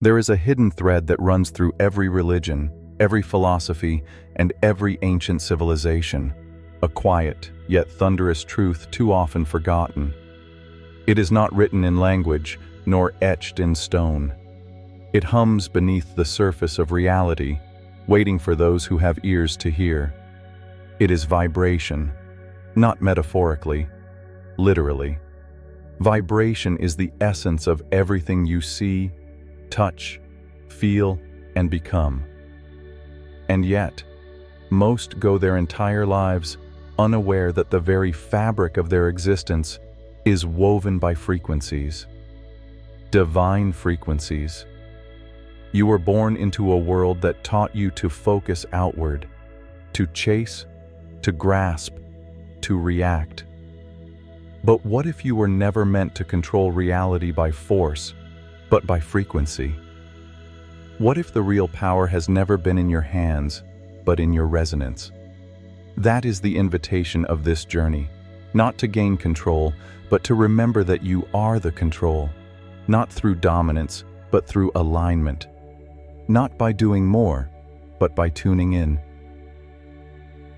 There is a hidden thread that runs through every religion, every philosophy, and every ancient civilization, a quiet, yet thunderous truth too often forgotten. It is not written in language, nor etched in stone. It hums beneath the surface of reality, waiting for those who have ears to hear. It is vibration, not metaphorically, literally. Vibration is the essence of everything you see, touch, feel, and become. And yet, most go their entire lives unaware that the very fabric of their existence is woven by frequencies, divine frequencies. You were born into a world that taught you to focus outward, to chase, to grasp, to react. But what if you were never meant to control reality by force, but by frequency? What if the real power has never been in your hands, but in your resonance? That is the invitation of this journey, not to gain control, but to remember that you are the control, not through dominance, but through alignment. Not by doing more, but by tuning in.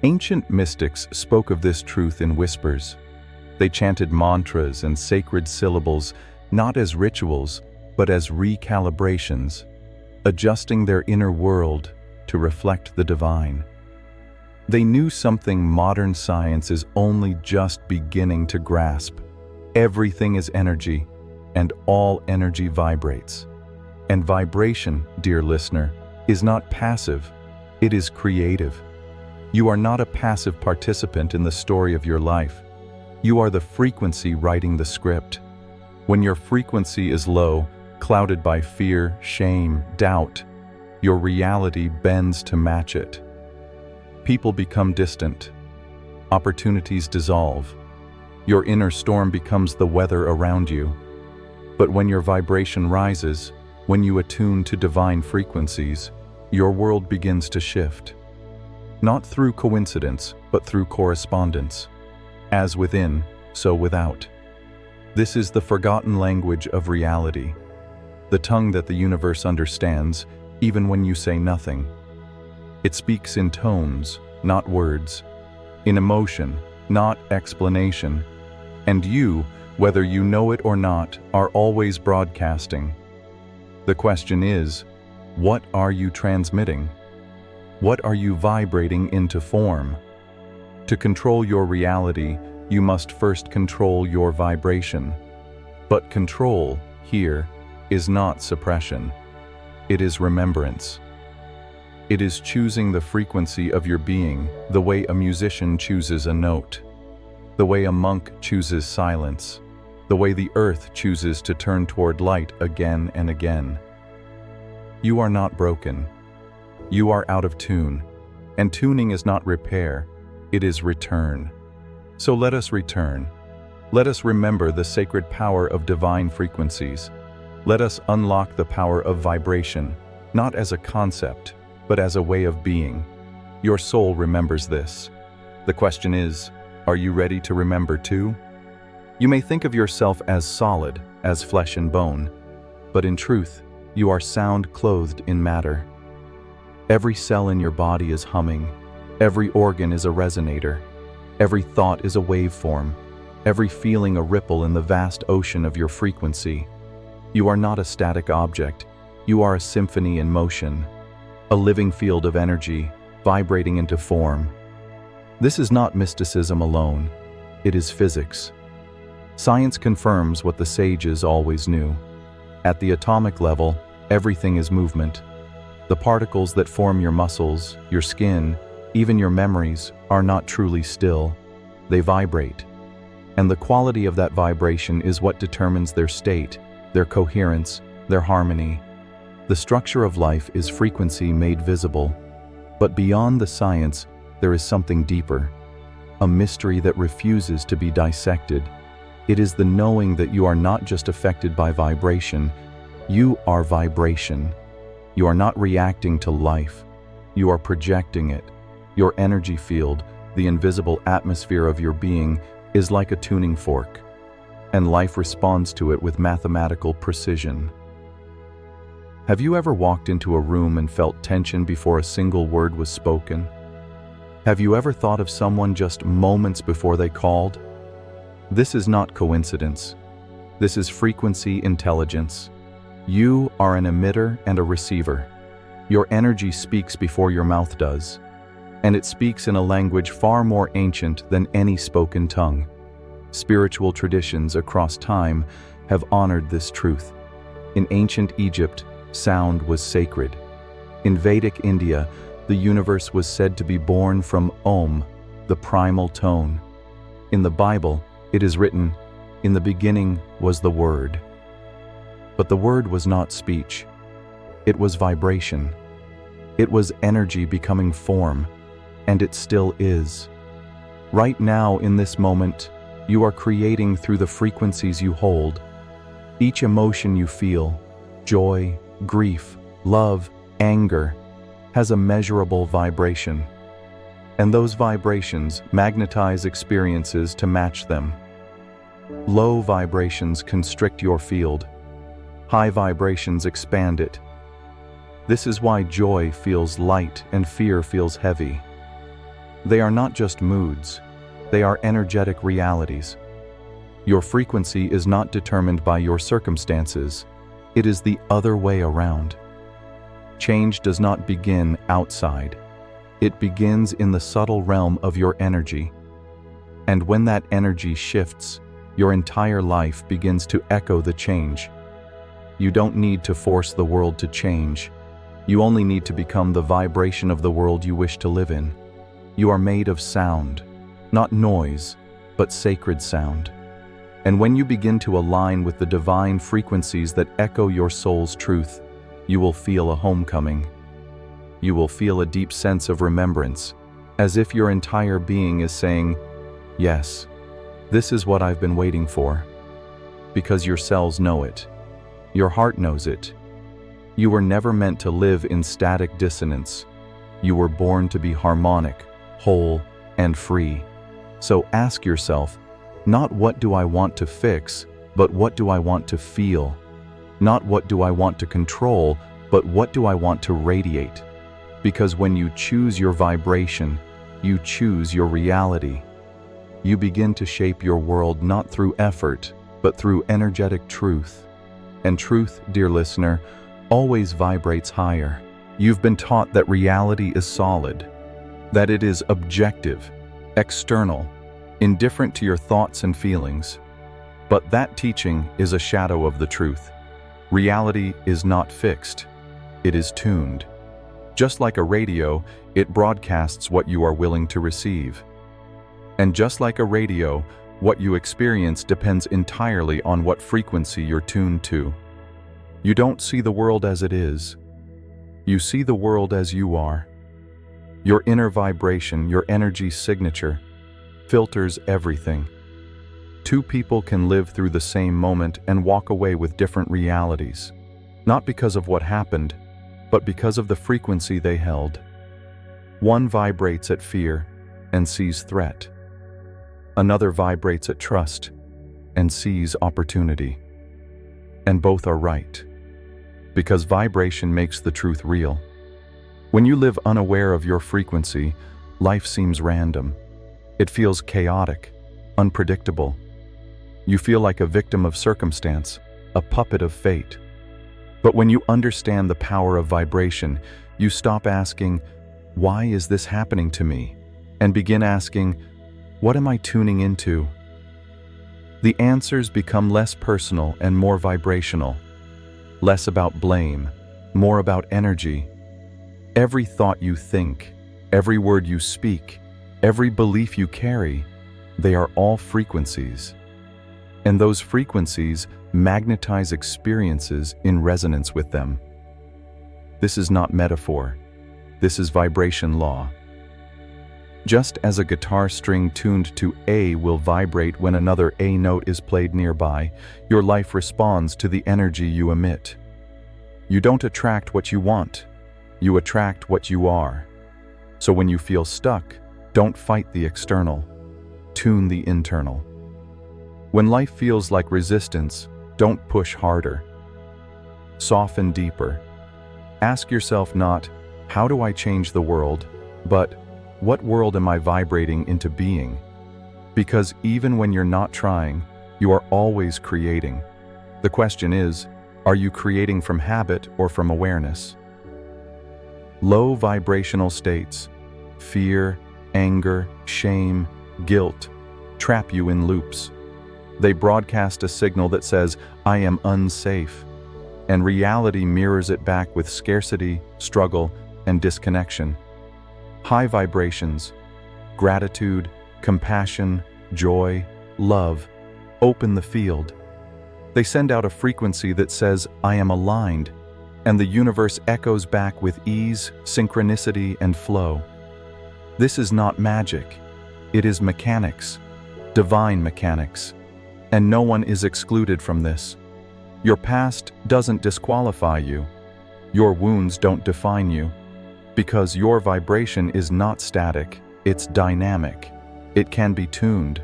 Ancient mystics spoke of this truth in whispers. They chanted mantras and sacred syllables not as rituals, but as recalibrations, adjusting their inner world to reflect the divine. They knew something modern science is only just beginning to grasp. Everything is energy, and all energy vibrates. And vibration, dear listener, is not passive, it is creative. You are not a passive participant in the story of your life. You are the frequency writing the script. When your frequency is low, clouded by fear, shame, doubt, your reality bends to match it. People become distant. Opportunities dissolve. Your inner storm becomes the weather around you. But when your vibration rises, when you attune to divine frequencies, your world begins to shift. Not through coincidence, but through correspondence. As within, so without. This is the forgotten language of reality, the tongue that the universe understands, even when you say nothing. It speaks in tones, not words, in emotion, not explanation. And you, whether you know it or not, are always broadcasting. The question is, what are you transmitting? What are you vibrating into form? To control your reality, you must first control your vibration. But control, here, is not suppression. It is remembrance. It is choosing the frequency of your being, the way a musician chooses a note, the way a monk chooses silence, the way the earth chooses to turn toward light again and again. You are not broken. You are out of tune, and tuning is not repair, it is return. So let us return. Let us remember the sacred power of divine frequencies. Let us unlock the power of vibration, not as a concept, but as a way of being. Your soul remembers this. The question is, are you ready to remember too? You may think of yourself as solid, as flesh and bone, but in truth, you are sound clothed in matter. Every cell in your body is humming. Every organ is a resonator. Every thought is a waveform. Every feeling a ripple in the vast ocean of your frequency. You are not a static object. You are a symphony in motion, a living field of energy, vibrating into form. This is not mysticism alone. It is physics. Science confirms what the sages always knew. At the atomic level, everything is movement. The particles that form your muscles, your skin, even your memories, are not truly still. They vibrate. And the quality of that vibration is what determines their state, their coherence, their harmony. The structure of life is frequency made visible. But beyond the science, there is something deeper, a mystery that refuses to be dissected. It is the knowing that you are not just affected by vibration, you are vibration. You are not reacting to life, you are projecting it. Your energy field, the invisible atmosphere of your being, is like a tuning fork, and life responds to it with mathematical precision. Have you ever walked into a room and felt tension before a single word was spoken? Have you ever thought of someone just moments before they called? This is not coincidence. This is frequency intelligence. You are an emitter and a receiver. Your energy speaks before your mouth does, and it speaks in a language far more ancient than any spoken tongue. Spiritual traditions across time have honored this truth. In ancient Egypt, sound was sacred. In Vedic India, the universe was said to be born from Om, the primal tone. In the Bible, it is written, "In the beginning was the Word." But the Word was not speech. It was vibration. It was energy becoming form, and it still is. Right now, in this moment, you are creating through the frequencies you hold. Each emotion you feel, joy, grief, love, anger, has a measurable vibration. And those vibrations magnetize experiences to match them. Low vibrations constrict your field. High vibrations expand it. This is why joy feels light and fear feels heavy. They are not just moods, they are energetic realities. Your frequency is not determined by your circumstances, it is the other way around. Change does not begin outside. It begins in the subtle realm of your energy. And when that energy shifts, your entire life begins to echo the change. You don't need to force the world to change. You only need to become the vibration of the world you wish to live in. You are made of sound, not noise, but sacred sound. And when you begin to align with the divine frequencies that echo your soul's truth, you will feel a homecoming. You will feel a deep sense of remembrance, as if your entire being is saying, "Yes, this is what I've been waiting for." Because your cells know it. Your heart knows it. You were never meant to live in static dissonance. You were born to be harmonic, whole, and free. So ask yourself, not what do I want to fix, but what do I want to feel? Not what do I want to control, but what do I want to radiate? Because when you choose your vibration, you choose your reality. You begin to shape your world not through effort, but through energetic truth. And truth, dear listener, always vibrates higher. You've been taught that reality is solid, that it is objective, external, indifferent to your thoughts and feelings. But that teaching is a shadow of the truth. Reality is not fixed, it is tuned. Just like a radio, it broadcasts what you are willing to receive. And just like a radio, what you experience depends entirely on what frequency you're tuned to. You don't see the world as it is. You see the world as you are. Your inner vibration, your energy signature, filters everything. Two people can live through the same moment and walk away with different realities, not because of what happened, but because of the frequency they held. One vibrates at fear and sees threat. Another vibrates at trust and sees opportunity. And both are right. Because vibration makes the truth real. When you live unaware of your frequency, life seems random. It feels chaotic, unpredictable. You feel like a victim of circumstance, a puppet of fate. But when you understand the power of vibration, you stop asking, "Why is this happening to me?" and begin asking, "What am I tuning into?" The answers become less personal and more vibrational. Less about blame, more about energy. Every thought you think, every word you speak, every belief you carry, they are all frequencies. And those frequencies magnetize experiences in resonance with them. This is not metaphor. This is vibration law. Just as a guitar string tuned to A will vibrate when another A note is played nearby, your life responds to the energy you emit. You don't attract what you want, you attract what you are. So when you feel stuck, don't fight the external, tune the internal. When life feels like resistance, don't push harder. Soften deeper, Ask yourself not, how do I change the world, but what world am I vibrating into being? Because even when you're not trying, you are always creating. The question is, are you creating from habit or from awareness? Low vibrational states, fear, anger, shame, guilt, trap you in loops. They broadcast a signal that says, I am unsafe, and reality mirrors it back with scarcity, struggle, and disconnection. High vibrations, gratitude, compassion, joy, love, open the field. They send out a frequency that says, I am aligned, and the universe echoes back with ease, synchronicity, and flow. This is not magic. It is mechanics, divine mechanics, and no one is excluded from this. Your past doesn't disqualify you. Your wounds don't define you, because your vibration is not static, it's dynamic. It can be tuned.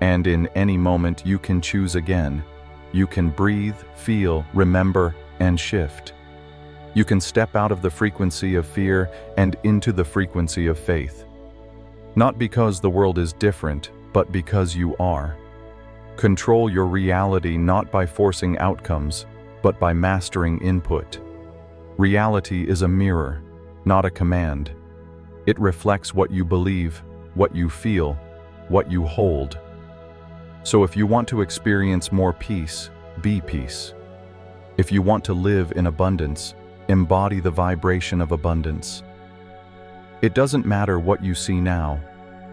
And in any moment you can choose again. You can breathe, feel, remember, and shift. You can step out of the frequency of fear and into the frequency of faith. Not because the world is different, but because you are. Control your reality not by forcing outcomes, but by mastering input. Reality is a mirror, not a command. It reflects what you believe, what you feel, what you hold. So if you want to experience more peace, be peace. If you want to live in abundance, embody the vibration of abundance. It doesn't matter what you see now.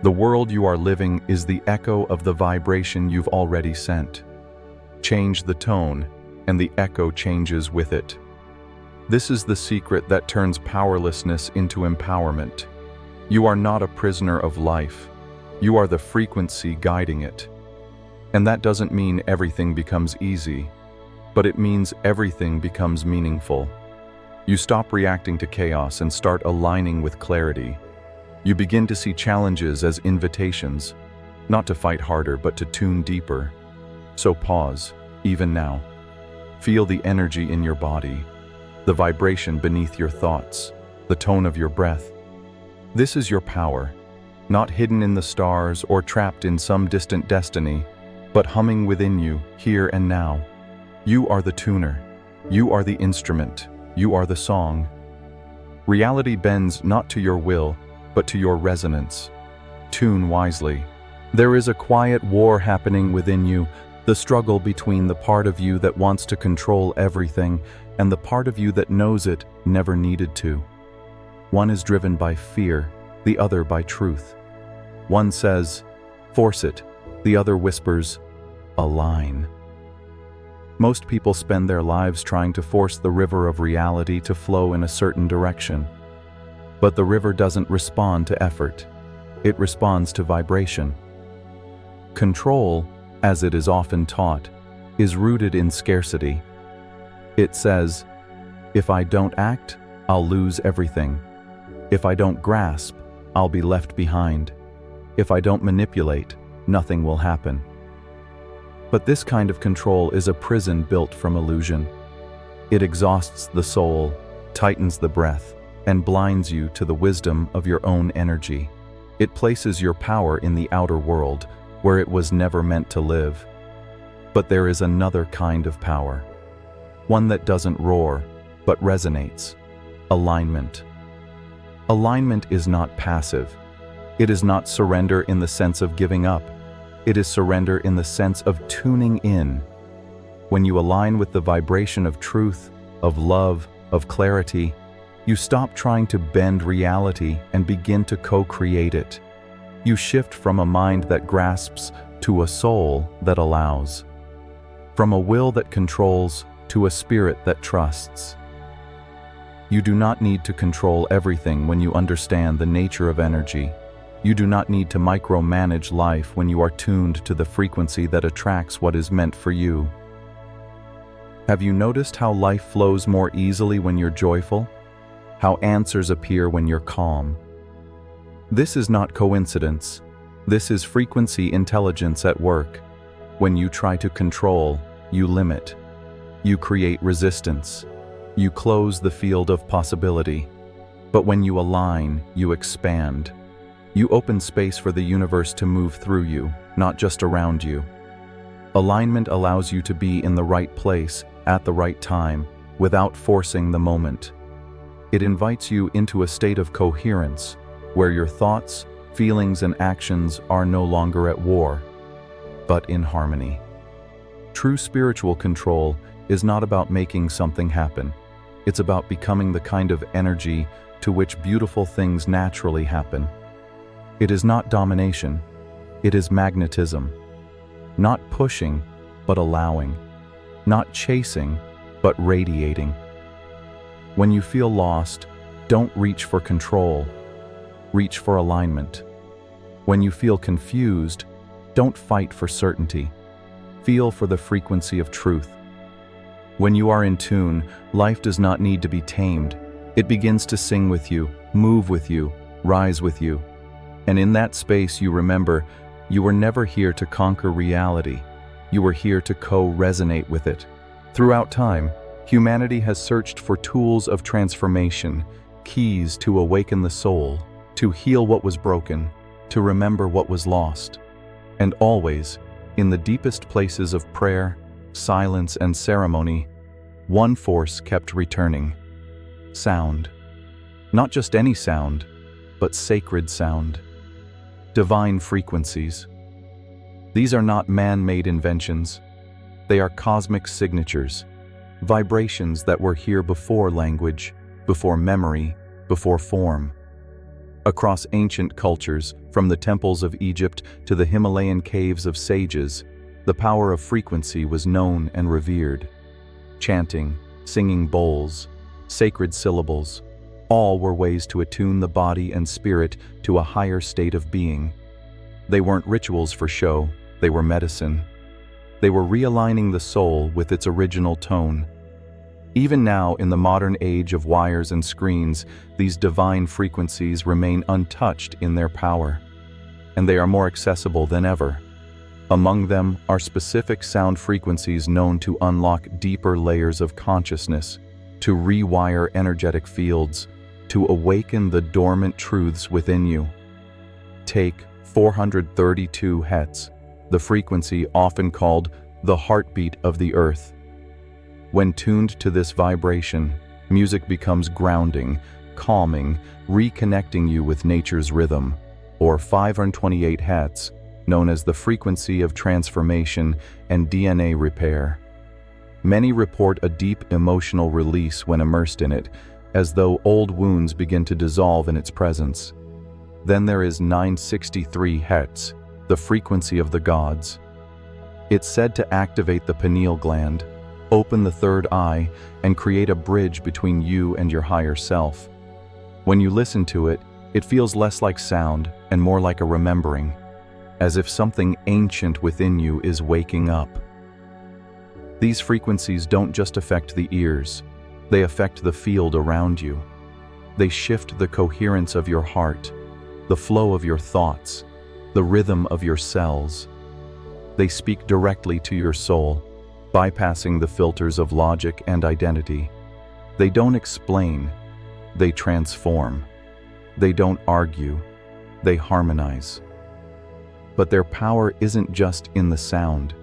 The world you are living is the echo of the vibration you've already sent. Change the tone, and the echo changes with it. This is the secret that turns powerlessness into empowerment. You are not a prisoner of life. You are the frequency guiding it. And that doesn't mean everything becomes easy, but it means everything becomes meaningful. You stop reacting to chaos and start aligning with clarity. You begin to see challenges as invitations, not to fight harder, but to tune deeper. So pause, even now. Feel the energy in your body, the vibration beneath your thoughts, the tone of your breath. This is your power, not hidden in the stars or trapped in some distant destiny, but humming within you, here and now. You are the tuner. You are the instrument. You are the song. Reality bends not to your will, but to your resonance. Tune wisely. There is a quiet war happening within you, the struggle between the part of you that wants to control everything and the part of you that knows it never needed to. One is driven by fear, the other by truth. One says, force it. The other whispers, align. Most people spend their lives trying to force the river of reality to flow in a certain direction. But the river doesn't respond to effort. It responds to vibration. Control, as it is often taught, is rooted in scarcity. It says, if I don't act, I'll lose everything. If I don't grasp, I'll be left behind. If I don't manipulate, nothing will happen. But this kind of control is a prison built from illusion. It exhausts the soul, tightens the breath, and blinds you to the wisdom of your own energy. It places your power in the outer world, where it was never meant to live. But there is another kind of power. One that doesn't roar, but resonates. Alignment. Alignment is not passive. It is not surrender in the sense of giving up. It is surrender in the sense of tuning in. When you align with the vibration of truth, of love, of clarity, you stop trying to bend reality and begin to co-create it. You shift from a mind that grasps to a soul that allows. From a will that controls to a spirit that trusts. You do not need to control everything when you understand the nature of energy. You do not need to micromanage life when you are tuned to the frequency that attracts what is meant for you. Have you noticed how life flows more easily when you're joyful? How answers appear when you're calm? This is not coincidence. This is frequency intelligence at work. When you try to control, you limit. You create resistance. You close the field of possibility. But when you align, you expand. You open space for the universe to move through you, not just around you. Alignment allows you to be in the right place at the right time, without forcing the moment. It invites you into a state of coherence, where your thoughts, feelings, and actions are no longer at war, but in harmony. True spiritual control is not about making something happen. It's about becoming the kind of energy to which beautiful things naturally happen. It is not domination, it is magnetism. Not pushing, but allowing. Not chasing, but radiating. When you feel lost, don't reach for control. Reach for alignment. When you feel confused, don't fight for certainty. Feel for the frequency of truth. When you are in tune, life does not need to be tamed. It begins to sing with you, move with you, rise with you. And in that space you remember, you were never here to conquer reality. You were here to co-resonate with it. Throughout time, humanity has searched for tools of transformation, keys to awaken the soul, to heal what was broken, to remember what was lost. And always, in the deepest places of prayer, silence, and ceremony, one force kept returning: sound. Not just any sound, but sacred sound. Divine frequencies. These are not man-made inventions. They are cosmic signatures, vibrations that were here before language, before memory, before form. Across ancient cultures, from the temples of Egypt to the Himalayan caves of sages, the power of frequency was known and revered. Chanting, singing bowls, sacred syllables, all were ways to attune the body and spirit to a higher state of being. They weren't rituals for show, they were medicine. They were realigning the soul with its original tone. Even now, in the modern age of wires and screens, these divine frequencies remain untouched in their power, and they are more accessible than ever. Among them are specific sound frequencies known to unlock deeper layers of consciousness, to rewire energetic fields, to awaken the dormant truths within you. Take 432 Hz, the frequency often called the heartbeat of the earth. When tuned to this vibration, music becomes grounding, calming, reconnecting you with nature's rhythm. Or 528 Hz, known as the frequency of transformation and DNA repair. Many report a deep emotional release when immersed in it, as though old wounds begin to dissolve in its presence. Then there is 963 Hz, the frequency of the gods. It's said to activate the pineal gland, open the third eye, and create a bridge between you and your higher self. When you listen to it, it feels less like sound and more like a remembering, as if something ancient within you is waking up. These frequencies don't just affect the ears, they affect the field around you. They shift the coherence of your heart, the flow of your thoughts, the rhythm of your cells. They speak directly to your soul, bypassing the filters of logic and identity. They don't explain, they transform. They don't argue, they harmonize. But their power isn't just in the sound.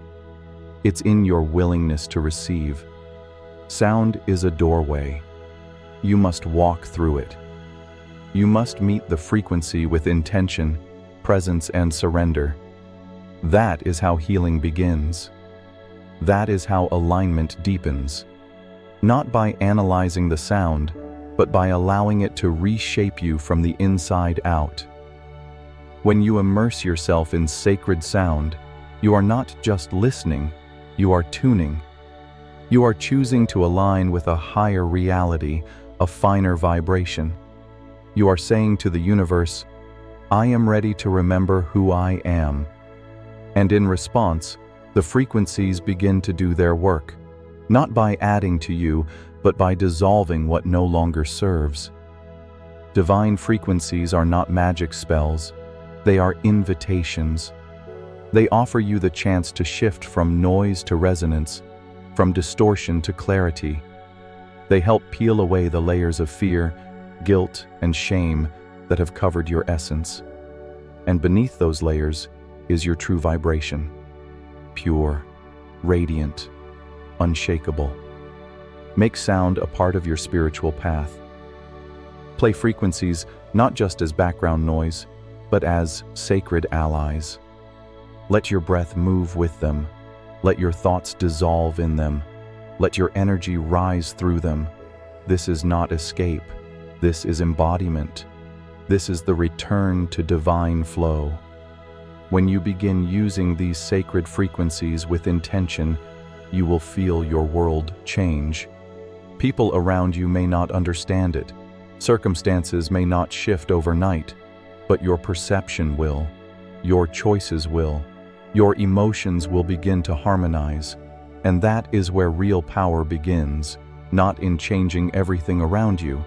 It's in your willingness to receive. Sound is a doorway. You must walk through it. You must meet the frequency with intention, presence, and surrender. That is how healing begins. That is how alignment deepens. Not by analyzing the sound, but by allowing it to reshape you from the inside out. When you immerse yourself in sacred sound, you are not just listening, you are tuning. You are choosing to align with a higher reality, a finer vibration. You are saying to the universe, I am ready to remember who I am. And in response, the frequencies begin to do their work, not by adding to you, but by dissolving what no longer serves. Divine frequencies are not magic spells. They are invitations. They offer you the chance to shift from noise to resonance, from distortion to clarity. They help peel away the layers of fear, guilt, and shame that have covered your essence. And beneath those layers is your true vibration. Pure, radiant, unshakable. Make sound a part of your spiritual path. Play frequencies not just as background noise, but as sacred allies. Let your breath move with them. Let your thoughts dissolve in them. Let your energy rise through them. This is not escape. This is embodiment. This is the return to divine flow. When you begin using these sacred frequencies with intention, you will feel your world change. People around you may not understand it. Circumstances may not shift overnight, but your perception will. Your choices will. Your emotions will begin to harmonize. And that is where real power begins, not in changing everything around you,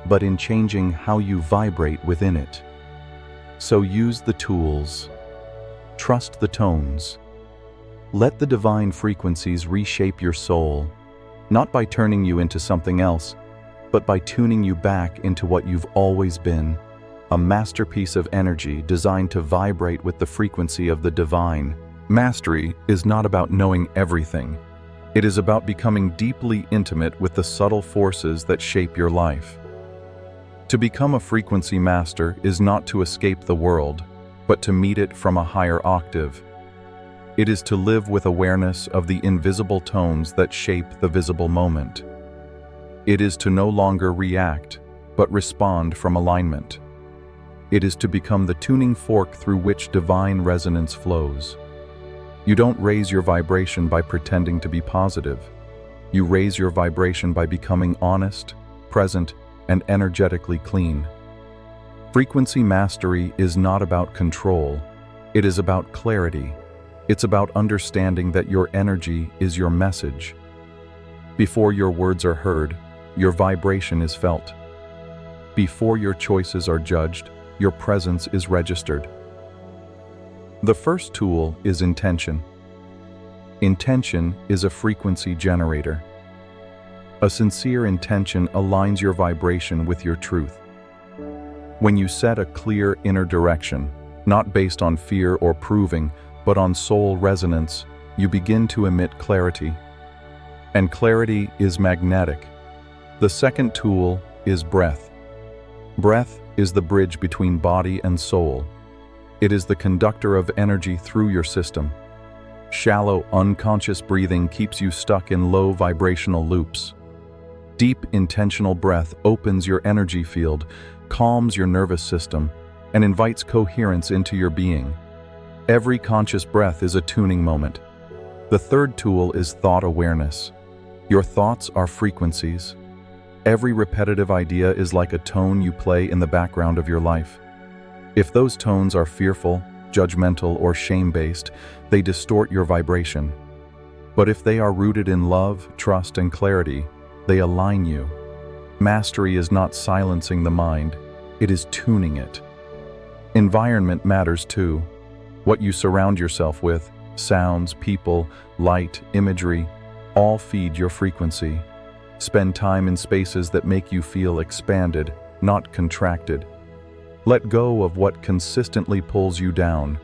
but in changing how you vibrate within it. So use the tools. Trust the tones. Let the divine frequencies reshape your soul, not by turning you into something else, but by tuning you back into what you've always been, a masterpiece of energy designed to vibrate with the frequency of the divine. Mastery is not about knowing everything. It is about becoming deeply intimate with the subtle forces that shape your life. To become a frequency master is not to escape the world, but to meet it from a higher octave. It is to live with awareness of the invisible tones that shape the visible moment. It is to no longer react, but respond from alignment. It is to become the tuning fork through which divine resonance flows. You don't raise your vibration by pretending to be positive. You raise your vibration by becoming honest, present, and energetically clean. Frequency mastery is not about control. It is about clarity. It's about understanding that your energy is your message. Before your words are heard, your vibration is felt. Before your choices are judged, your presence is registered. The first tool is intention. Intention is a frequency generator. A sincere intention aligns your vibration with your truth. When you set a clear inner direction, not based on fear or proving, but on soul resonance, you begin to emit clarity. And clarity is magnetic. The second tool is breath. Breath is the bridge between body and soul. It is the conductor of energy through your system. Shallow, unconscious breathing keeps you stuck in low vibrational loops. Deep, intentional breath opens your energy field, calms your nervous system, and invites coherence into your being. Every conscious breath is a tuning moment. The third tool is thought awareness. Your thoughts are frequencies. Every repetitive idea is like a tone you play in the background of your life. If those tones are fearful, judgmental, or shame-based, they distort your vibration. But if they are rooted in love, trust, and clarity, they align you. Mastery is not silencing the mind, it is tuning it. Environment matters too. What you surround yourself with, sounds, people, light, imagery, all feed your frequency. Spend time in spaces that make you feel expanded, not contracted. Let go of what consistently pulls you down.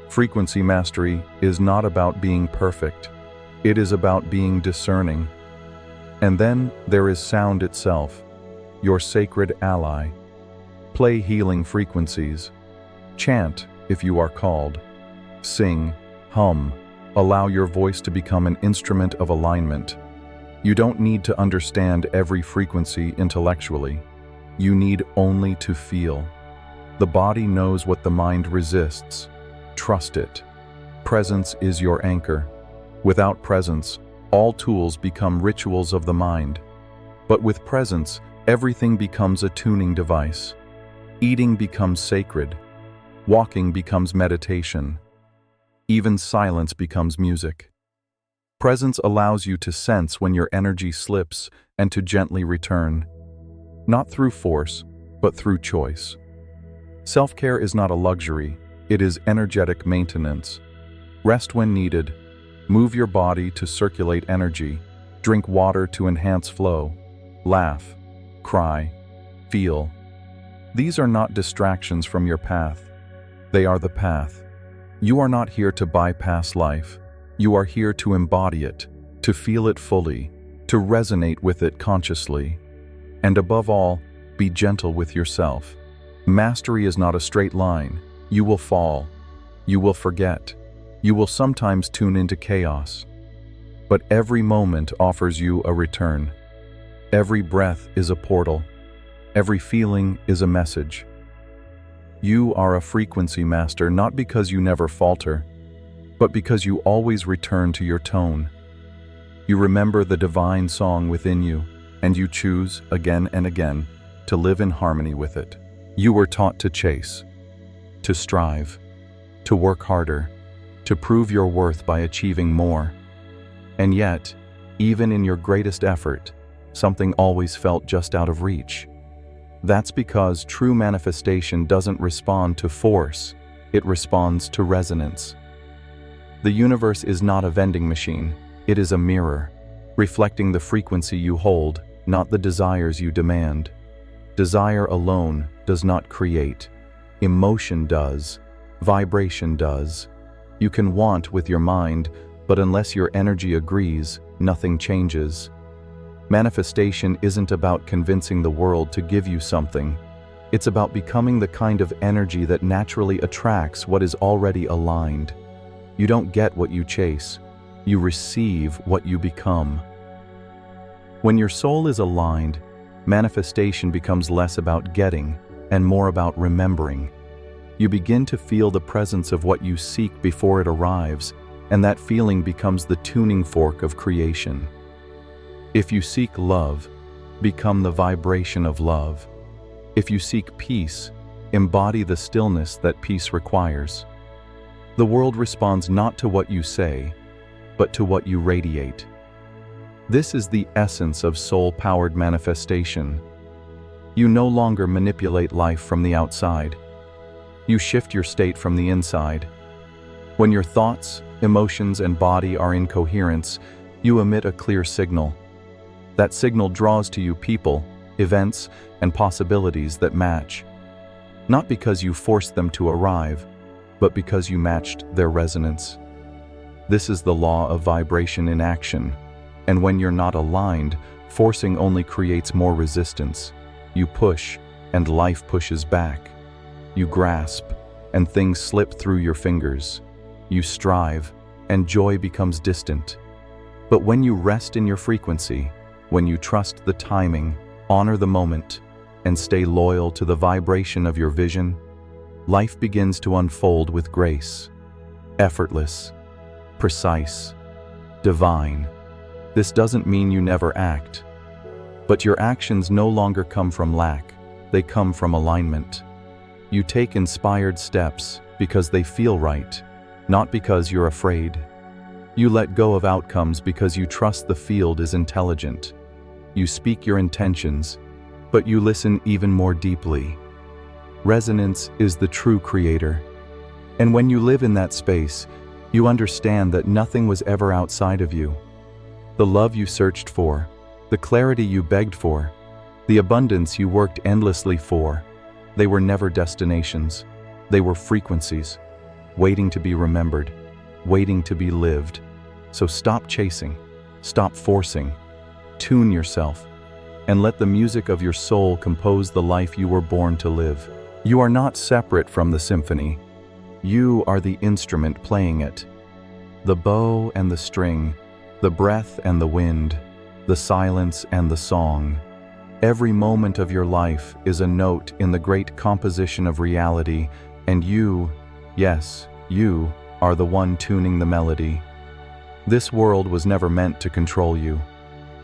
Frequency mastery is not about being perfect. It is about being discerning. And then there is sound itself, your sacred ally. Play healing frequencies. Chant if you are called. Sing, hum, allow your voice to become an instrument of alignment. You don't need to understand every frequency intellectually. You need only to feel. The body knows what the mind resists. Trust it. Presence is your anchor. Without presence, all tools become rituals of the mind. But with presence, everything becomes a tuning device. Eating becomes sacred. Walking becomes meditation. Even silence becomes music. Presence allows you to sense when your energy slips and to gently return. Not through force, but through choice. Self-care is not a luxury, it is energetic maintenance. Rest when needed. Move your body to circulate energy. Drink water to enhance flow. laugh, cry, feel. These are not distractions from your path. They are the path. You are not here to bypass life. You are here to embody it, to feel it fully, to resonate with it consciously. And above all, be gentle with yourself. Mastery is not a straight line. You will fall. You will forget. You will sometimes tune into chaos. But every moment offers you a return. Every breath is a portal. Every feeling is a message. You are a frequency master not because you never falter, but because you always return to your tone. You remember the divine song within you, and you choose, again and again, to live in harmony with it. You were taught to chase, to strive, to work harder, to prove your worth by achieving more. And yet, even in your greatest effort, something always felt just out of reach. That's because true manifestation doesn't respond to force, it responds to resonance. The universe is not a vending machine, it is a mirror, reflecting the frequency you hold, not the desires you demand. Desire alone does not create. Emotion does. Vibration does. You can want with your mind, but unless your energy agrees, nothing changes. Manifestation isn't about convincing the world to give you something. It's about becoming the kind of energy that naturally attracts what is already aligned. You don't get what you chase. You receive what you become. When your soul is aligned, manifestation becomes less about getting and more about remembering. You begin to feel the presence of what you seek before it arrives, and that feeling becomes the tuning fork of creation. If you seek love, become the vibration of love. If you seek peace, embody the stillness that peace requires. The world responds not to what you say, but to what you radiate. This is the essence of soul-powered manifestation. You no longer manipulate life from the outside. You shift your state from the inside. When your thoughts, emotions, and body are in coherence, you emit a clear signal. That signal draws to you people, events, and possibilities that match. Not because you forced them to arrive, but because you matched their resonance. This is the law of vibration in action. And when you're not aligned, forcing only creates more resistance. You push, and life pushes back. You grasp, and things slip through your fingers. You strive, and joy becomes distant. But when you rest in your frequency, when you trust the timing, honor the moment, and stay loyal to the vibration of your vision, life begins to unfold with grace. Effortless, precise, divine. This doesn't mean you never act, but your actions no longer come from lack, they come from alignment. You take inspired steps because they feel right, not because you're afraid. You let go of outcomes because you trust the field is intelligent. You speak your intentions, but you listen even more deeply. Resonance is the true creator. And when you live in that space, you understand that nothing was ever outside of you. The love you searched for, the clarity you begged for, the abundance you worked endlessly for, they were never destinations. They were frequencies, waiting to be remembered, waiting to be lived. So stop chasing, stop forcing, tune yourself, and let the music of your soul compose the life you were born to live. You are not separate from the symphony. You are the instrument playing it. The bow and the string, the breath and the wind, the silence and the song. Every moment of your life is a note in the great composition of reality, and you, yes, you, are the one tuning the melody. This world was never meant to control you.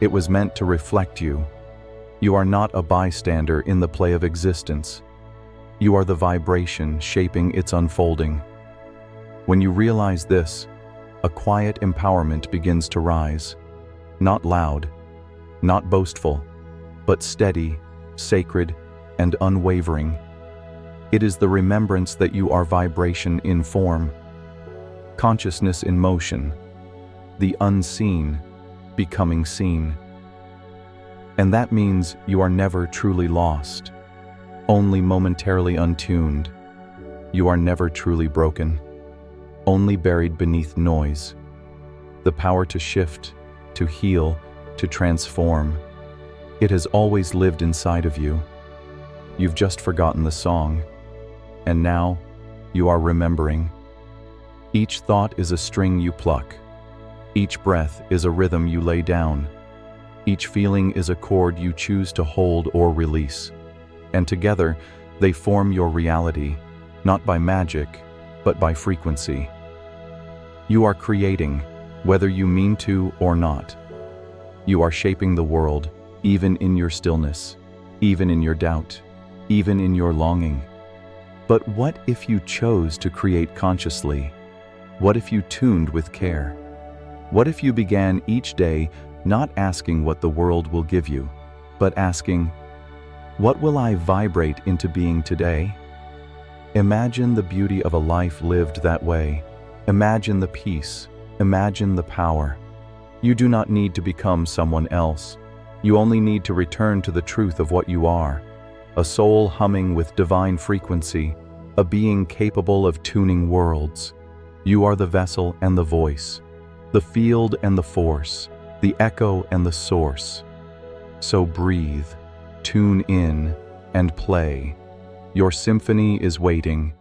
It was meant to reflect you. You are not a bystander in the play of existence. You are the vibration shaping its unfolding. When you realize this, a quiet empowerment begins to rise. Not loud, not boastful, but steady, sacred, and unwavering. It is the remembrance that you are vibration in form, consciousness in motion, the unseen becoming seen. And that means you are never truly lost, only momentarily untuned. You are never truly broken, only buried beneath noise. The power to shift, to heal, to transform, it has always lived inside of you. You've just forgotten the song, and now you are remembering. Each thought is a string you pluck. Each breath is a rhythm you lay down. Each feeling is a chord you choose to hold or release. And together, they form your reality, not by magic, but by frequency. You are creating, whether you mean to or not. You are shaping the world, even in your stillness, even in your doubt, even in your longing. But what if you chose to create consciously? What if you tuned with care? What if you began each day not asking what the world will give you, but asking, what will I vibrate into being today? Imagine the beauty of a life lived that way. Imagine the peace. Imagine the power. You do not need to become someone else. You only need to return to the truth of what you are. A soul humming with divine frequency, a being capable of tuning worlds. You are the vessel and the voice, the field and the force, the echo and the source. So breathe, tune in, and play. Your symphony is waiting.